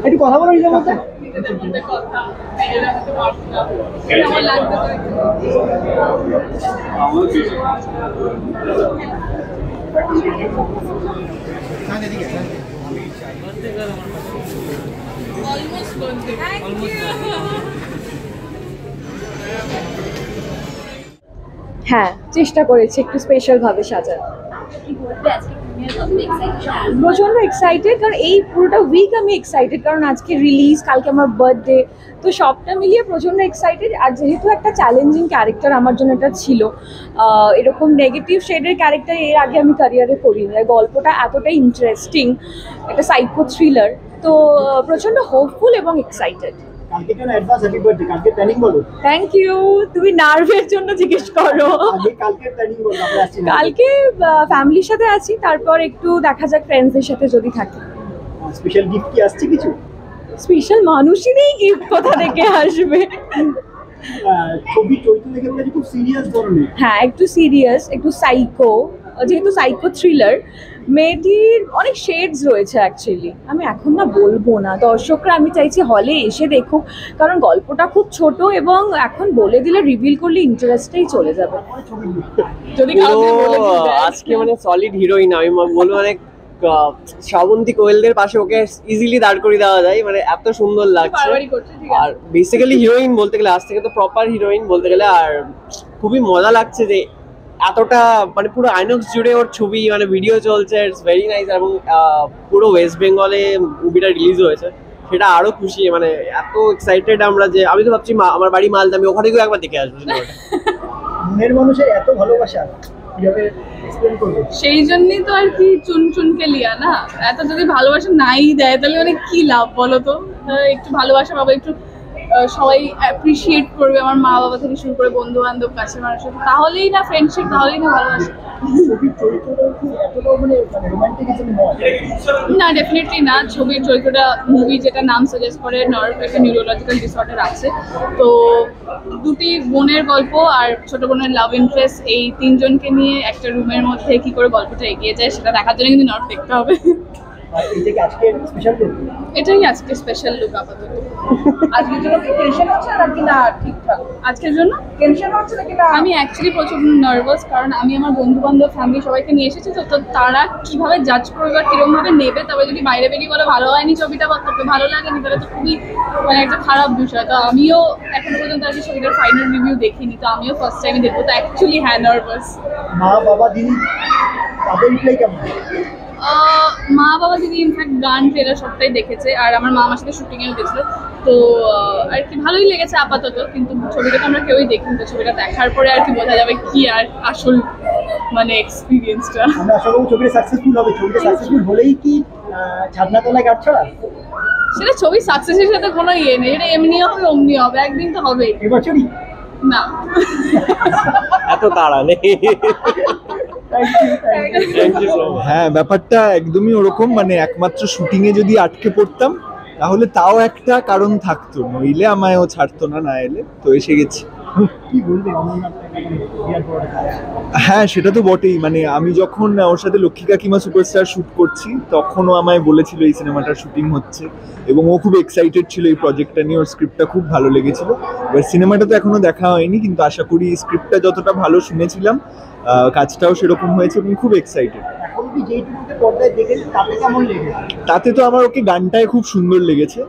একটু কথা বলো নিজের মধ্যে। হ্যাঁ, চেষ্টা করেছি একটু স্পেশাল ভাবে সাজার। প্রচন্ড এক্সাইটেড, কারণ এই পুরোটা উইক আমি এক্সাইটেড, কারণ আজকে রিলিজ, কালকে আমার বার্থডে, তো সবটা মিলিয়ে প্রচন্ড এক্সাইটেড। আর যেহেতু একটা চ্যালেঞ্জিং ক্যারেক্টার আমার জন্য এটা ছিল, এরকম নেগেটিভ শেডের ক্যারেক্টার এর আগে আমি ক্যারিয়ারে করিনি, আর গল্পটা এতটাই ইন্টারেস্টিং, একটা সাইকো থ্রিলার, তো প্রচন্ড হোপফুল এবং এক্সাইটেড। Thank you. তুমি নার্ভের জন্য জিজ্ঞেস করো। কালকে ফ্যামিলির সাথে আছি, তারপর একটু দেখা যাক ফ্রেন্ডসদের সাথে যদি থাকি। স্পেশাল গিফট কি আসছে কিছু? স্পেশাল মানুষই নেই, গিফট কোথা থেকে আসবে? ছবি চরিত্র দেখে মনে হচ্ছে খুব সিরিয়াস ধরনের। হ্যাঁ, একটু সিরিয়াস, একটু সাইকো, যেহেতু সাইকো থ্রিলার, মেয়েটির অনেক শেডস রয়েছে অ্যাকচুয়ালি। আমি এখন না বলবো না, দর্শকরা আমি চাইছি হলে এসে দেখুক, কারণ গল্পটা খুব ছোট এবং এখন বলে দিলে, রিভিল করলে ইন্টারেস্টটাই চলে যাবে। যদি আজকে মানে সলিড হিরোইন, আমি বলবো মানে শ্রাবন্তী কোয়েলদের পাশে ওকে ইজিলি দাঁড় করে দেওয়া যায়, মানে এত সুন্দর লাগছে। আর বেসিক্যালি হিরোইন বলতে গেলে, আজ থেকে তো প্রপার হিরোইন বলতে গেলে, আর খুবই মজা লাগছে যে এতটা মানে পুরো আইনক্স জুড়ে ওর ছবি, মানে ভিডিও চলছে, ইটস ভেরি নাইস। এবং পুরো ওয়েস্ট বেঙ্গলে মুভিটা রিলিজ হয়েছে, সেটা আরো খুশি, মানে এত এক্সাইটেড আমরা যে আমি তো ভাবছি আমার বাড়ি মালদা, আমি ওখানে গিয়ে একবার দেখে আসবো। মনের মানুষের এত ভালোবাসা সেই জন্যই তো আর কি চুনচুনকে লিয়া না, এত যদি ভালোবাসা নাই দেয় তাহলে মানে কি লাভ বলো তো? একটু ভালোবাসা পাবো, একটু সবাই অ্যাপ্রিসিয়েট করবে, আমার মা বাবা থেকে শুরু করে বন্ধু বান্ধব, কাছের মানুষের, তাহলেই না ফ্রেন্ডশিপ, তাহলেই না ভালোবাসা। না, ডেফিনেটলি না। ছবির চরিত্রটা, মুভি যেটা নাম সাজেস্ট করে, একটা নিউরোলজিক্যাল ডিসঅর্ডার আছে, তো দুটি বোনের গল্প আর ছোট বোনের লাভ ইন্টারেস্ট, এই তিনজনকে নিয়ে একটা রুমের মধ্যে কি করে গল্পটা এগিয়ে যায় সেটা দেখার জন্য কিন্তু নর্থ দেখতে হবে। এটাই আজকে স্পেশাল লুক আপাতত। আজকের জন্য কি টেনশন হচ্ছে নাকি না ঠিকঠাক? আজকের জন্য টেনশন হচ্ছে নাকি না? আমি অ্যাকচুয়ালি প্রচুর নার্ভাস, কারণ আমি আমার বন্ধু বান্ধব, ফ্যামিলি সবাইকে নিয়ে এসেছি, তো তারা কিভাবে জাজ করবে বা কিরকম ভাবে নেবে, তবে যদি বাইরে বেরিয়ে বলে ভালো হয়নি ছবিটা বা তোকে ভালো লাগেনি, তাহলে তো খুবই মানে একটা খারাপ বিষয়। তো আমিও এখনো পর্যন্ত আর কি ছবিটার ফাইনাল রিভিউ দেখিনি, তো আমিও ফার্স্ট টাইম দেখবো, তো অ্যাকচুয়ালি হ্যাঁ নার্ভাস। মা বাবা দিদি তাদের রিপ্লাই কেমন? মা বাবা দিদি ইনফ্যাক্ট গান ট্রেলার সবটাই দেখেছে, আর আমার মা আমার সাথে শুটিংয়েও গেছিল, তো আর কি ভালোই লেগেছে আপাতত। কিন্তু ছবিটা তো আমরা কেউই দেখিনি, তো ছবিটা দেখার পরে আর কি বোঝা যাবে কি আর আসল মানে এক্সপিরিয়েন্সটা। আমরা আশা করব ছবিটা সাকসেসফুল হবে। ছবিটা সাকসেসফুল হলেই কি ছাদনা তলায় গাছ ছড়া? সেটা ছবি সাকসেসের সাথে কোনো ইয়ে নেই, এটা এমনিও হবে অমনি হবে, একদিন তো হবেই। এবছরই না, এত তাড়া নেই। হ্যাঁ, ব্যাপারটা একদমই ওরকম, মানে একমাত্র শুটিং এ যদি আটকে পড়তাম তাহলে তাও একটা কারণ থাকতো, নইলে আমায় ও ছাড়তো না, না এলে তো এসে গেছি। কি বলবে? হ্যাঁ, সেটা তো বটেই, মানে আমি যখন ওর সাথে লক্ষ্মী কাকিমা সুপারস্টার শুট করছি, তখনও আমায় বলেছিল এই সিনেমাটার শুটিং হচ্ছে, এবং ও খুব এক্সাইটেড ছিল এই প্রজেক্টটা নিয়ে, ওর স্ক্রিপ্টটা খুব ভালো লেগেছিল। এবার সিনেমাটা তো এখনো দেখা হয়নি, কিন্তু আশা করি স্ক্রিপ্টটা যতটা ভালো শুনেছিলাম কাজটাও সেরকম হয়েছে, এবং খুব এক্সাইটেড। তাতে তো আমার ওকে গানটায় খুব সুন্দর লেগেছে,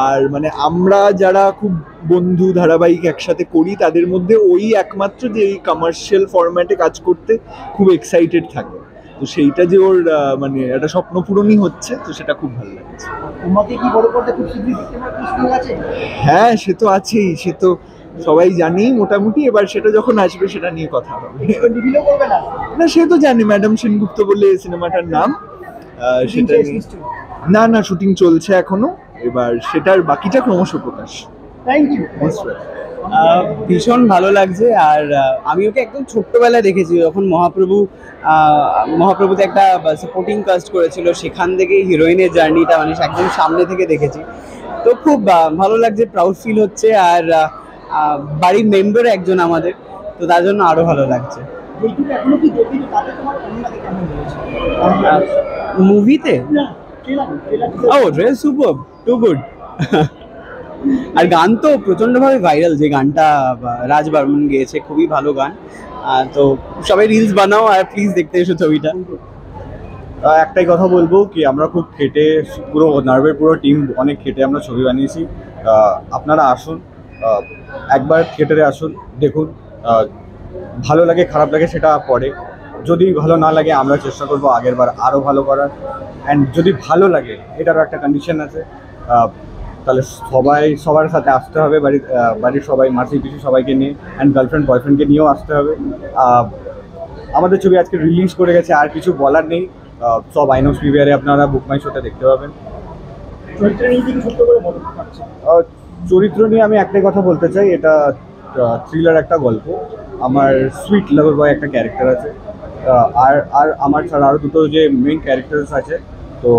আর মানে আমরা যারা খুব বন্ধু ধারাবাহিক একসাথে করি, তাদের মধ্যে ওই একমাত্র যে এই কমার্শিয়াল ফরম্যাটে কাজ করতে খুব এক্সাইটেড থাকে, তো সেইটা যে ওর মানে একটা স্বপ্ন পূরণই হচ্ছে, তো সেটা খুব ভালো লাগছে। তোমাকে কি বড় করতে খুব শীঘ্রই দেখতে পাবো সুযোগ আছে? হ্যাঁ, সে তো আছেই, সে তো সবাই জানি মোটামুটি, এবার সেটা যখন আসবে সেটা নিয়ে কথা হবে। না, সে তো জানি, ম্যাডাম সেনগুপ্ত বলে সিনেমাটার নাম, সেটা না না শুটিং চলছে এখনো, এবার সেটার বাকিটা ক্রমশ প্রকাশ। Thank you. ভীষণ ভালো লাগছে, আর আমি ওকে একদম ছোট্টবেলায় দেখেছি, যখন মহাপ্রভুতে একটা সাপোর্টিং কাস্ট করেছিল, সেখান থেকে হিরোইনের জার্নিটা মানে একদম সামনে থেকে দেখেছি, তো খুব ভালো লাগছে, প্রাউড ফিল হচ্ছে, আর বাড়ির মেম্বার একজন আমাদের, তো তার জন্য আরো ভালো লাগছে। যেটুকু এখনো কি দেখি তাতে তোমার অনুরাগে কেমন হয়েছে? মুভিতে না ট্রেলার ও রিয়েল সুপার টু গুড। আর গান তো প্রচন্ডভাবে ভাইরাল, যে গানটা রাজ বর্মন গেয়েছে, খুবই ভালো গান। তো সবাই রিলস বানাও আর প্লিজ দেখতে এসো ছবিটা। একটাই কথা বলবো কি আমরা খুব খেটে, পুরো নার্ভের পুরো টিম অনেক খেটে আমরা ছবি বানিয়েছি। আপনারা আসুন, একবার থিয়েটারে আসুন, দেখুন। ভালো লাগে খারাপ লাগে সেটা পরে, যদি ভালো না লাগে আমরা চেষ্টা করবো আগের বার আরও ভালো করার। অ্যান্ড যদি ভালো লাগে, এটারও একটা কন্ডিশন আছে, তাহলে সবার সাথে আসতে হবে, বাড়ির সবাই, মাসি পিসি সবাইকে নিয়ে, অ্যান্ড গার্লফ্রেন্ড বয়ফ্রেন্ডকে নিয়েও আসতে হবে। আমাদের ছবি আজকে রিলিজ করে গেছে, আর কিছু বলার নেই। সব আইনক্স প্রিমিয়ারে আপনারা বুক মাই শোতে দেখতে পাবেন। চরিত্র নিয়ে কি সত্য করে বলতে পারছে? চরিত্র নিয়ে আমি একটাই কথা বলতে চাই, এটা থ্রিলার একটা গল্প। আমার সুইট লাভার বয় একটা ক্যারেক্টার আছে, আর আমার ছাড়া আরও দুটো যে মেইন ক্যারেক্টার্স আছে, তো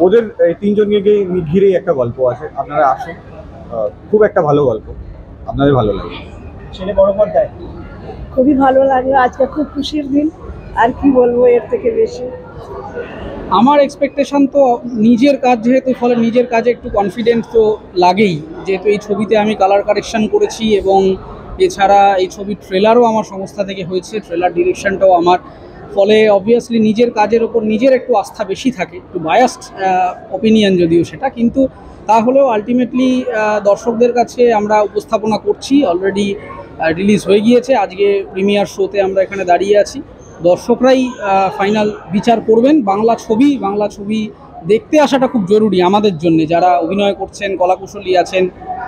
ওদের এই তিনজনকে ঘিরেই একটা গল্প আছে। আপনারা আসুন, খুব একটা ভালো গল্প, আপনাদের ভালো লাগবে। ছেলে বড় পর্দায় খুবই ভালো লাগলো, আজকে খুব খুশির দিন, আর কি বলবো এর থেকে বেশি। আমার এক্সপেকটেশন তো নিজের কাজ যেহেতু, ফলে নিজের কাজে একটু কনফিডেন্ট তো লাগেই, যেহেতু এই ছবিতে আমি কালার কারেকশন করেছি এবং এছাড়া এই ছবির ট্রেলারও আমার সংস্থা থেকে হয়েছে, ট্রেলার ডিরেকশনটাও আমার, ফলে অবভিয়াসলি নিজের কাজের ওপর নিজের একটু আস্থা বেশি থাকে, একটু বায়াসড অপিনিয়ন যদিও সেটা, কিন্তু তাহলেও আলটিমেটলি দর্শকদের কাছে আমরা উপস্থাপনা করছি। অলরেডি রিলিজ হয়ে গিয়েছে, আজকে প্রিমিয়ার শোতে আমরা এখানে দাঁড়িয়ে আছি। দর্শকরাই ফাইনাল বিচার করবেন। বাংলা ছবি দেখতে আসাটা খুব জরুরি আমাদের জন্য, যারা অভিনয় করছেন, কলাকুশলী আছেন।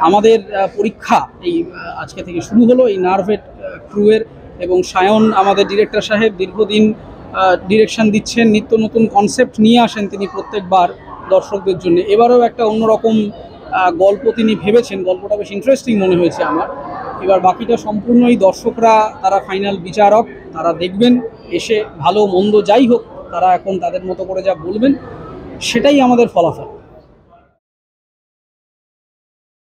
আমাদের পরীক্ষা এই আজকে থেকে শুরু হলো, এই নার্ভেট ক্রুয়ের, এবং সায়ন আমাদের ডিরেক্টর সাহেব দীর্ঘদিন ডিরেকশন দিচ্ছেন, নিত্য নতুন কনসেপ্ট নিয়ে আসেন তিনি প্রত্যেকবার দর্শকদের জন্য। এবারেও একটা অন্যরকম গল্প তিনি ভেবেছেন, গল্পটা বেশ ইন্টারেস্টিং মনে হয়েছে আমার। এবার বাকিটা সম্পূর্ণই দর্শকরা, তারা ফাইনাল বিচারক, তারা দেখবেন, এসে ভালো মন্দ যাই হোক তারা এখন তাদের মতো করে যা বলবেন সেটাই আমাদের ফলাফল।